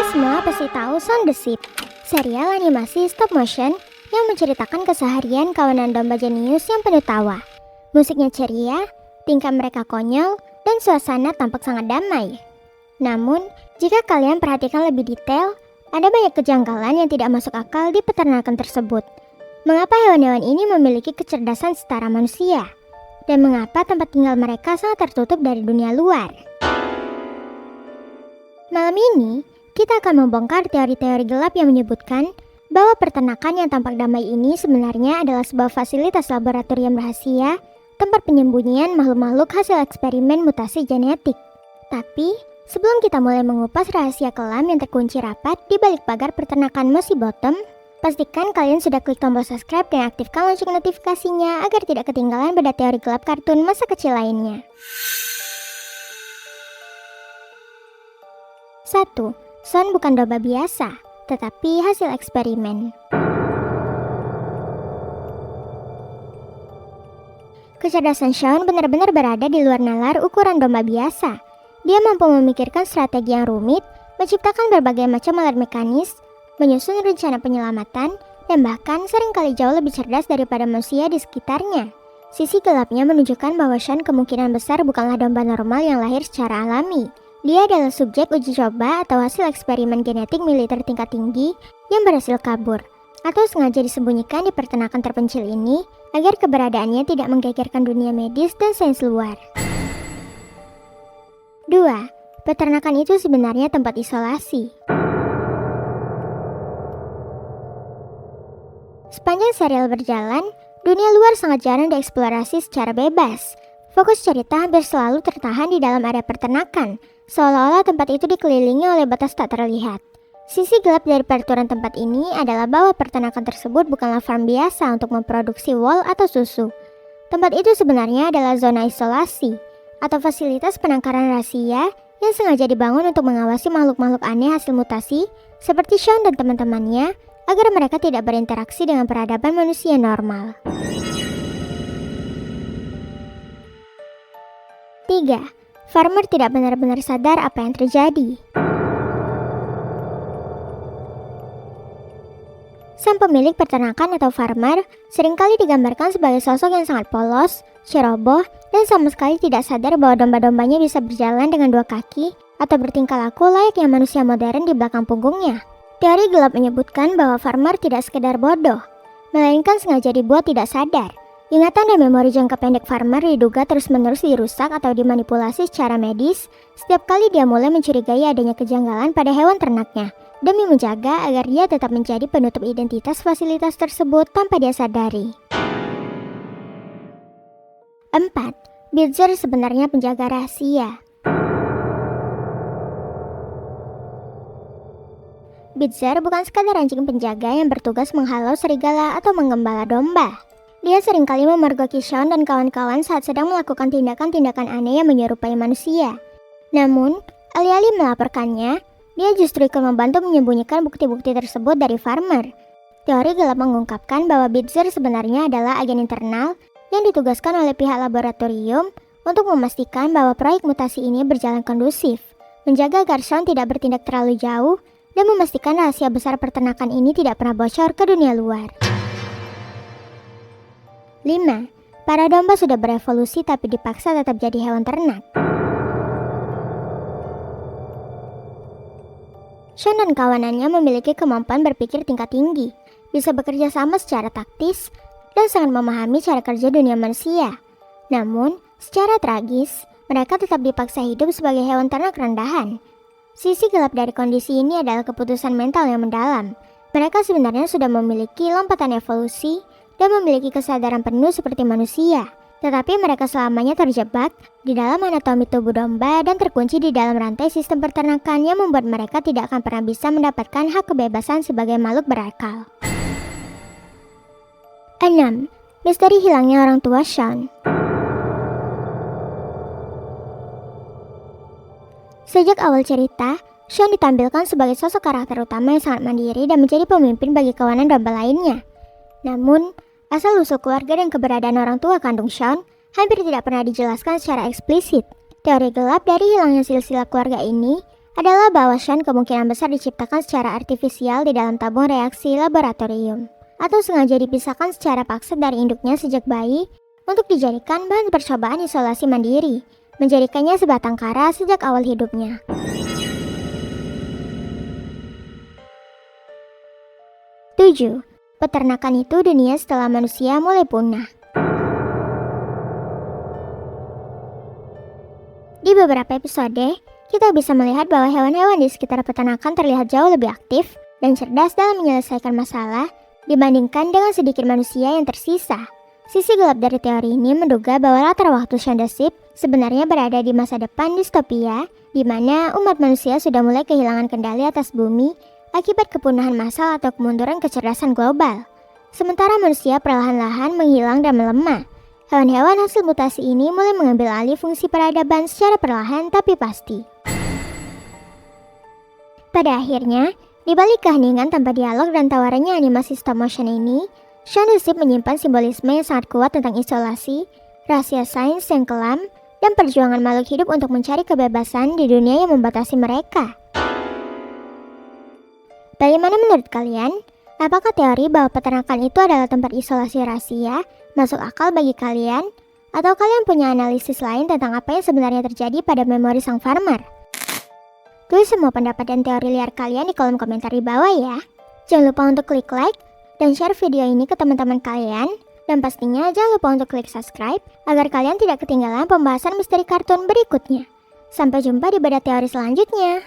semua pasti tahu Shaun the Sheep, serial animasi stop motion yang menceritakan keseharian kawanan domba jenius yang penuh tawa. Musiknya ceria, tingkah mereka konyol, dan suasana tampak sangat damai. Namun, jika kalian perhatikan lebih detail, ada banyak kejanggalan yang tidak masuk akal di peternakan tersebut. Mengapa hewan-hewan ini memiliki kecerdasan setara manusia? Dan mengapa tempat tinggal mereka sangat tertutup dari dunia luar? Malam ini, kita akan membongkar teori-teori gelap yang menyebutkan bahwa peternakan yang tampak damai ini sebenarnya adalah sebuah fasilitas laboratorium rahasia, tempat penyembunyian makhluk-makhluk hasil eksperimen mutasi genetik. Tapi, sebelum kita mulai mengupas rahasia kelam yang terkunci rapat di balik pagar peternakan Mossy Bottom, pastikan kalian sudah klik tombol subscribe dan aktifkan lonceng notifikasinya agar tidak ketinggalan beda teori gelap kartun masa kecil lainnya. 1. Shaun bukan domba biasa, tetapi hasil eksperimen. Kecerdasan Shaun benar-benar berada di luar nalar ukuran domba biasa. Dia mampu memikirkan strategi yang rumit, menciptakan berbagai macam alat mekanis, menyusun rencana penyelamatan, dan bahkan seringkali jauh lebih cerdas daripada manusia di sekitarnya. Sisi gelapnya menunjukkan bahwa Shaun kemungkinan besar bukanlah domba normal yang lahir secara alami. Dia adalah subjek uji coba atau hasil eksperimen genetik militer tingkat tinggi yang berhasil kabur, atau sengaja disembunyikan di peternakan terpencil ini agar keberadaannya tidak menggegerkan dunia medis dan sains luar. 2. Peternakan itu sebenarnya tempat isolasi. Sepanjang serial berjalan, dunia luar sangat jarang dieksplorasi secara bebas. Fokus cerita hampir selalu tertahan di dalam area peternakan, seolah-olah tempat itu dikelilingi oleh batas tak terlihat. Sisi gelap dari peraturan tempat ini adalah bahwa peternakan tersebut bukanlah farm biasa untuk memproduksi wol atau susu. Tempat itu sebenarnya adalah zona isolasi, atau fasilitas penangkaran rahasia yang sengaja dibangun untuk mengawasi makhluk-makhluk aneh hasil mutasi seperti Shaun dan teman-temannya agar mereka tidak berinteraksi dengan peradaban manusia normal. 3. Farmer tidak benar-benar sadar apa yang terjadi. Sang pemilik peternakan atau farmer seringkali digambarkan sebagai sosok yang sangat polos, ceroboh, dan sama sekali tidak sadar bahwa domba-dombanya bisa berjalan dengan dua kaki atau bertingkah laku layaknya manusia modern di belakang punggungnya. Teori gelap menyebutkan bahwa farmer tidak sekedar bodoh, melainkan sengaja dibuat tidak sadar. Ingatan dan memori jangka pendek farmer diduga terus-menerus dirusak atau dimanipulasi secara medis setiap kali dia mulai mencurigai adanya kejanggalan pada hewan ternaknya, demi menjaga agar dia tetap menjadi penutup identitas fasilitas tersebut tanpa dia sadari. 4. Bitzer sebenarnya penjaga rahasia. Bitzer bukan sekadar anjing penjaga yang bertugas menghalau serigala atau menggembala domba. Dia seringkali memergoki Shaun dan kawan-kawan saat sedang melakukan tindakan-tindakan aneh yang menyerupai manusia. Namun, alih-alih melaporkannya, dia justru ikut membantu menyembunyikan bukti-bukti tersebut dari farmer. Teori gelap mengungkapkan bahwa Bitzer sebenarnya adalah agen internal yang ditugaskan oleh pihak laboratorium untuk memastikan bahwa proyek mutasi ini berjalan kondusif, menjaga agar Shaun tidak bertindak terlalu jauh, dan memastikan rahasia besar peternakan ini tidak pernah bocor ke dunia luar. 5. Para domba sudah berevolusi tapi dipaksa tetap jadi hewan ternak. Shaun dan kawanannya memiliki kemampuan berpikir tingkat tinggi, bisa bekerja sama secara taktis, dan sangat memahami cara kerja dunia manusia. Namun, secara tragis, mereka tetap dipaksa hidup sebagai hewan ternak rendahan. Sisi gelap dari kondisi ini adalah keputusan mental yang mendalam. Mereka sebenarnya sudah memiliki lompatan evolusi dan memiliki kesadaran penuh seperti manusia, tetapi mereka selamanya terjebak di dalam anatomi tubuh domba dan terkunci di dalam rantai sistem peternakan yang membuat mereka tidak akan pernah bisa mendapatkan hak kebebasan sebagai makhluk berakal. 6. Misteri hilangnya orang tua Shaun. Sejak awal cerita, Shaun ditampilkan sebagai sosok karakter utama yang sangat mandiri dan menjadi pemimpin bagi kawanan domba lainnya. Namun, asal-usul keluarga dan keberadaan orang tua kandung Shaun hampir tidak pernah dijelaskan secara eksplisit. Teori gelap dari hilangnya silsilah keluarga ini adalah bahwa Sean kemungkinan besar diciptakan secara artifisial di dalam tabung reaksi laboratorium, atau sengaja dipisahkan secara paksa dari induknya sejak bayi untuk dijadikan bahan percobaan isolasi mandiri, menjadikannya sebatang kara sejak awal hidupnya. Tujuh, peternakan itu dunia setelah manusia mulai punah. Di beberapa episode, kita bisa melihat bahwa hewan-hewan di sekitar peternakan terlihat jauh lebih aktif dan cerdas dalam menyelesaikan masalah dibandingkan dengan sedikit manusia yang tersisa. Sisi gelap dari teori ini menduga bahwa latar waktu Shaun the Sheep sebenarnya berada di masa depan distopia, di mana umat manusia sudah mulai kehilangan kendali atas bumi akibat kepunahan massal atau kemunduran kecerdasan global. Sementara manusia perlahan-lahan menghilang dan melemah. Hewan-hewan hasil mutasi ini mulai mengambil alih fungsi peradaban secara perlahan tapi pasti. Pada akhirnya, di balik keheningan tanpa dialog dan tawarannya animasi stop motion ini, Shaun the Sheep menyimpan simbolisme yang sangat kuat tentang isolasi, rahasia sains yang kelam, dan perjuangan makhluk hidup untuk mencari kebebasan di dunia yang membatasi mereka. Bagaimana menurut kalian? Apakah teori bahwa peternakan itu adalah tempat isolasi rahasia masuk akal bagi kalian? Atau kalian punya analisis lain tentang apa yang sebenarnya terjadi pada memori sang farmer? Tulis semua pendapat dan teori liar kalian di kolom komentar di bawah ya. Jangan lupa untuk klik like dan share video ini ke teman-teman kalian. Dan pastinya jangan lupa untuk klik subscribe agar kalian tidak ketinggalan pembahasan misteri kartun berikutnya. Sampai jumpa di bedah teori selanjutnya.